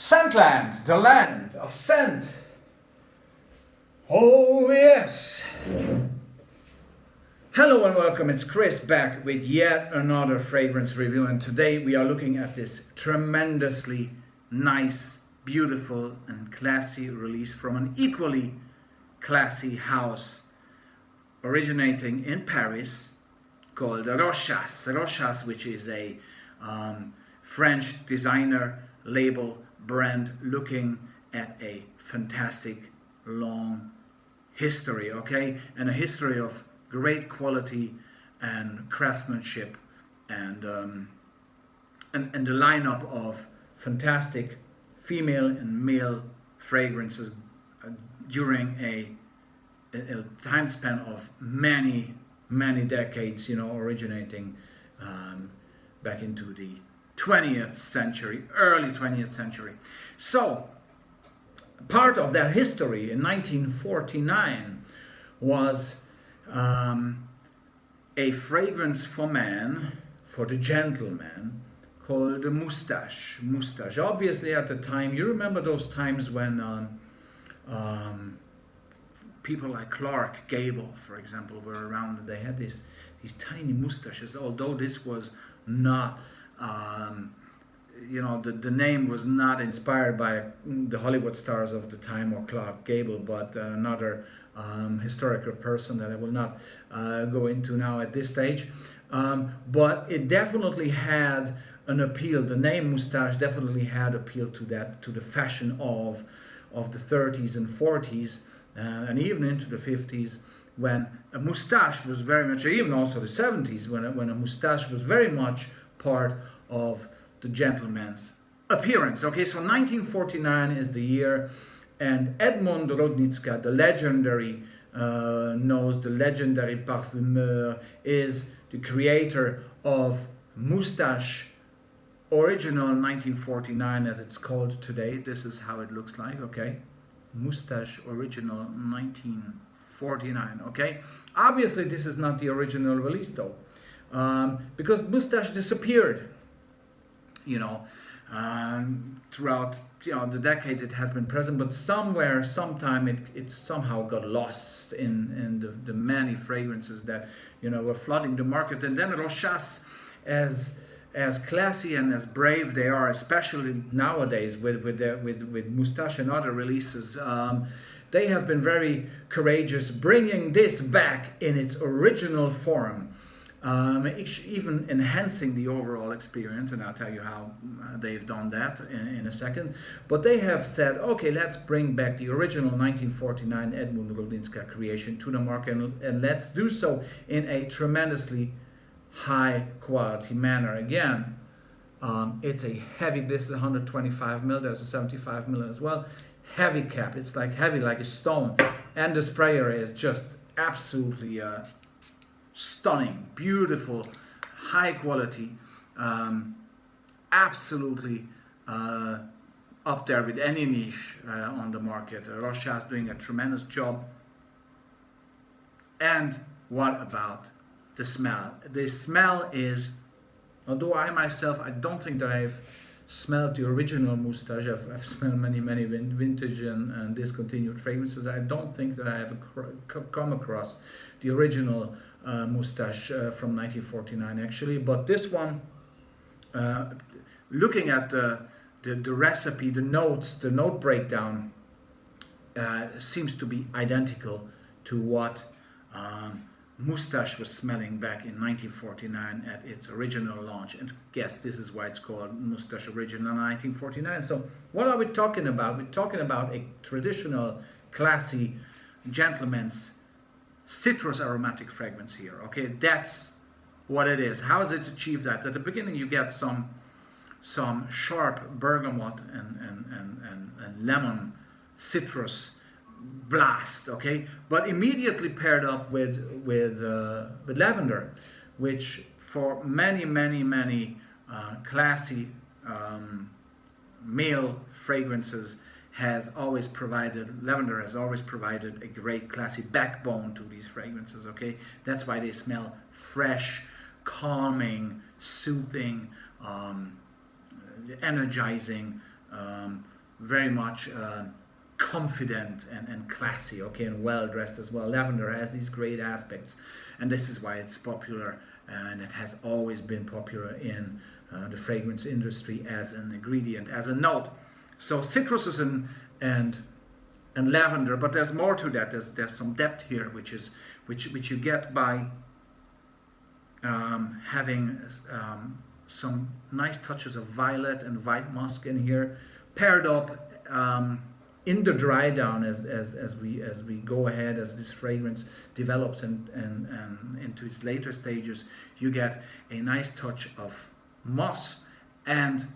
Scentland, the land of scent. Oh yes. Hello and welcome, it's Chris back with yet another fragrance review, and today we are looking at this tremendously nice, beautiful and classy release from an equally classy house originating in Paris called Rochas, which is a French designer label brand looking at a fantastic long history, okay, and a history of great quality and craftsmanship and the lineup of fantastic female and male fragrances during a time span of many decades, originating back into the 20th century, early 20th century. So part of that history in 1949 was a fragrance for man, for the gentleman, called the Moustache. Obviously at the time, you remember those times when people like Clark Gable, for example, were around, and they had these tiny moustaches, although this was not the name was not inspired by the Hollywood stars of the time or Clark Gable, but another historical person that I will not go into now at this stage. But it definitely had an appeal. The name moustache definitely had appeal to the fashion of the 30s and 40s and even into the 50s, when a moustache was very much, even also the 70s, when a moustache was very much part of the gentleman's appearance. Okay, so 1949 is the year, and Edmond Rodnicka, the legendary nose, the legendary parfumeur, is the creator of Moustache Orignal 1949, as it's called today. This is how it looks like, okay? Moustache Orignal 1949, okay? Obviously, this is not the original release, though, because Moustache disappeared, throughout the decades it has been present, but somewhere, sometime it somehow got lost in the many fragrances that were flooding the market. And then Rochas, as classy and as brave they are, especially nowadays with Moustache and other releases, they have been very courageous, bringing this back in its original form, even enhancing the overall experience, and I'll tell you how they've done that in a second. But they have said, okay, let's bring back the original 1949 Edmond Rodnicka creation to the market, and let's do so in a tremendously high quality manner. Again, it's a heavy, this is 125 ml, there's a 75 ml as well, heavy cap, it's like heavy like a stone, and the sprayer is just absolutely stunning, beautiful, high quality, absolutely up there with any niche on the market. Rochas doing a tremendous job. And what about the smell? The smell is, although I myself, I don't think that I've smelled the original Moustache. I've smelled many vintage and discontinued fragrances. I don't think that I have come across the original Moustache from 1949 actually, but this one, looking at the recipe, the notes, the note breakdown, seems to be identical to what Moustache was smelling back in 1949 at its original launch. And yes, this is why it's called Moustache Original 1949. So what are we talking about? We're talking about a traditional, classy, gentleman's citrus aromatic fragrance here, okay? That's what it is. How does it achieve that? At the beginning you get some sharp bergamot and lemon citrus blast, okay, but immediately paired up with lavender, which for many classy male fragrances lavender has always provided a great classy backbone to these fragrances, okay? That's why they smell fresh, calming, soothing, energizing, very much confident and classy, okay, and well dressed as well. Lavender has these great aspects, and this is why it's popular, and it has always been popular in the fragrance industry as an ingredient, as a note. So citruses and lavender, but there's more to that. There's some depth here, which you get by having some nice touches of violet and white musk in here, paired up in the dry down as we go ahead, as this fragrance develops and into its later stages. You get a nice touch of moss and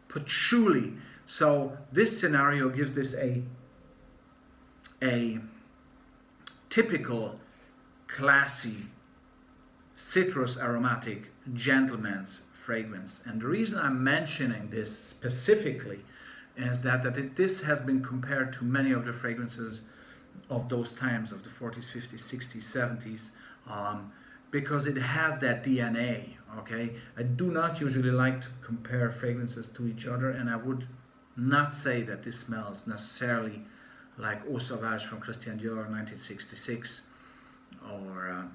patchouli. So this scenario gives this a typical classy citrus aromatic gentleman's fragrance. And the reason I'm mentioning this specifically is that this has been compared to many of the fragrances of those times, of the 40s, 50s, 60s, 70s, because it has that DNA, okay? I do not usually like to compare fragrances to each other, and I would not say that this smells necessarily like Eau Sauvage from Christian Dior 1966 or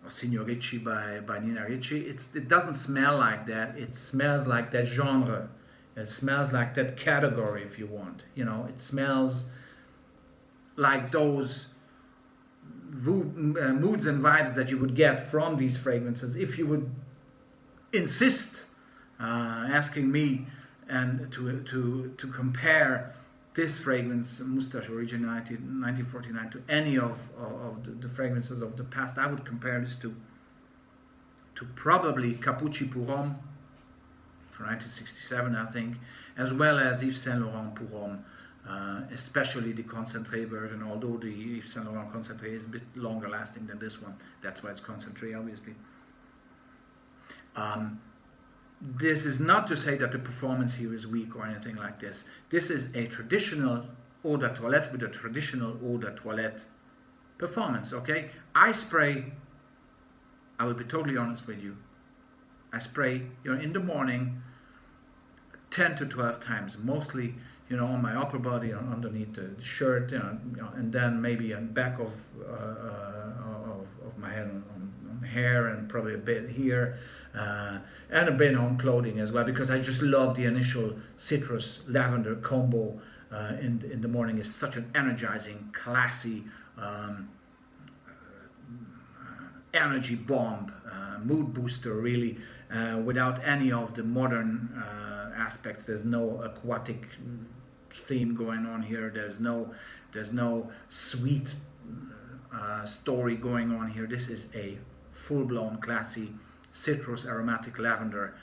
Signor Ricci by Nina Ricci. It doesn't smell like that. It smells like that genre. It smells like that category, if you want. You know, it smells like those moods and vibes that you would get from these fragrances if you would insist asking me and to compare this fragrance, Moustache Original 1949, to any of the fragrances of the past. I would compare this to probably Capucci Pour Homme from 1967, I think, as well as Yves Saint Laurent Pour Homme, especially the concentré version, although the Yves Saint Laurent concentré is a bit longer lasting than this one. That's why it's concentré, obviously. This is not to say that the performance here is weak or anything like this. This is a traditional eau de toilette with a traditional eau de toilette performance, okay? I spray, I will be totally honest with you, I spray, in the morning 10 to 12 times, mostly, on my upper body, underneath the shirt, and then maybe on back of my head, on hair, and probably a bit here, and a bit on clothing as well, because I just love the initial citrus lavender combo in the morning. Is such an energizing, classy, energy bomb, mood booster, really, without any of the modern aspects. There's no aquatic theme going on here. There's no sweet story going on here. This is a full-blown classy citrus aromatic lavender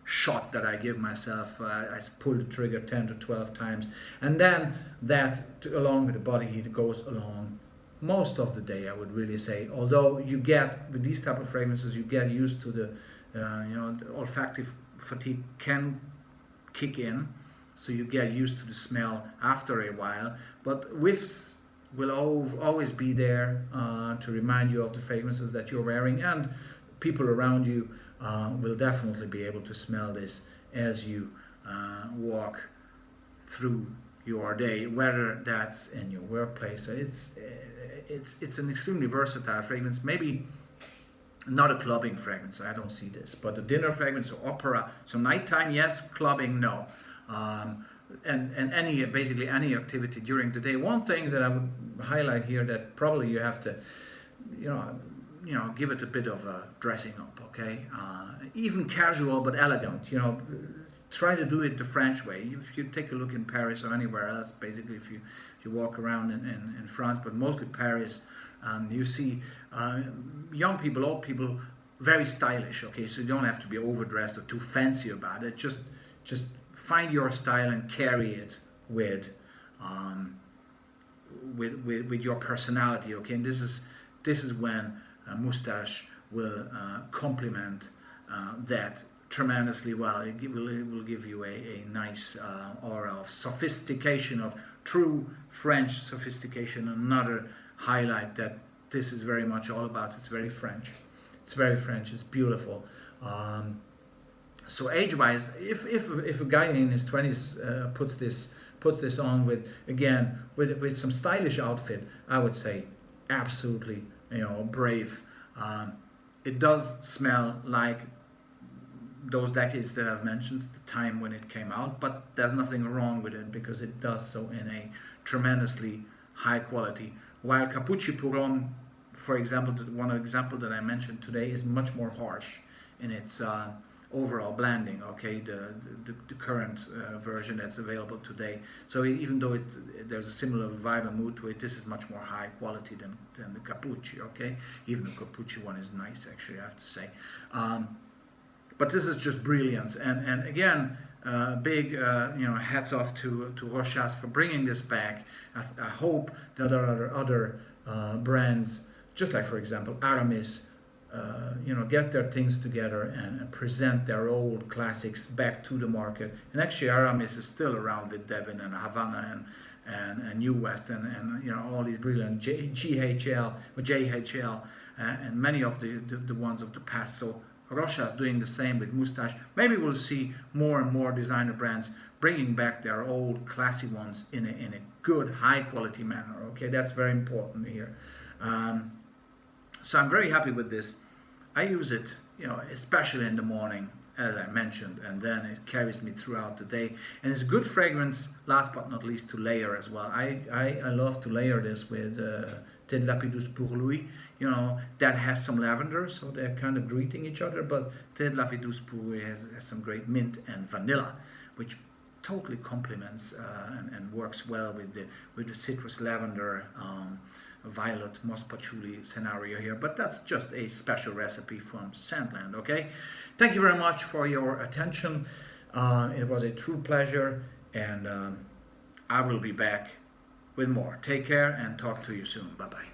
shot that I give myself. I pull the trigger 10 to 12 times, and then that along with the body heat goes along most of the day, I would really say. Although you get, with these type of fragrances, you get used to the the olfactive fatigue can kick in, so you get used to the smell after a while, but whiffs will always be there to remind you of the fragrances that you're wearing, and people around you will definitely be able to smell this as you walk through your day, whether that's in your workplace. So it's an extremely versatile fragrance. Maybe not a clubbing fragrance, I don't see this, but a dinner fragrance or opera. So nighttime, yes. Clubbing, no. And basically any activity during the day. One thing that I would highlight here that probably you have to, give it a bit of a dressing up, okay? Even casual but elegant, try to do it the French way. If you take a look in Paris or anywhere else, basically if you walk around in France, but mostly Paris, you see young people, old people, very stylish, okay? So you don't have to be overdressed or too fancy about it. Just find your style and carry it with your personality, okay? And this is when Moustache will complement that tremendously well. It will give you a nice aura of sophistication, of true French sophistication. Another highlight that this is very much all about. It's very French. It's very French. It's beautiful. So age-wise, if a guy in his 20s puts this on with some stylish outfit, I would say absolutely, brave. It does smell like those decades that I've mentioned, the time when it came out, but there's nothing wrong with it because it does so in a tremendously high quality. While Capucci Pouron, for example, one example that I mentioned today, is much more harsh in its overall blending. Okay, the current version that's available today. So even though there's a similar vibe and mood to it, this is much more high quality than the Capucci. Okay, even the Capucci one is nice, actually, I have to say. But this is just brilliance, and again, big hats off to Rochas for bringing this back. I hope that there are other brands, just like for example Aramis, get their things together and present their old classics back to the market. And actually, Aramis is still around with Devin and Havana and New West and all these brilliant JHL and many of the ones of the past. So Rochas doing the same with Moustache. Maybe we'll see more and more designer brands bringing back their old classy ones in a good, high quality manner. Okay, that's very important here. So I'm very happy with this. I use it, especially in the morning, as I mentioned, and then it carries me throughout the day. And it's a good fragrance, last but not least, to layer as well. I love to layer this with Thé de Lapidus pour Louis. That has some lavender, so they're kind of greeting each other, but Thé de Lapidus pour Louis has some great mint and vanilla, which totally complements and works well with the citrus lavender violet moss patchouli scenario here. But that's just a special recipe from Sandland. Okay, thank you very much for your attention. It was a true pleasure, and I will be back with more. Take care and talk to you soon. Bye bye.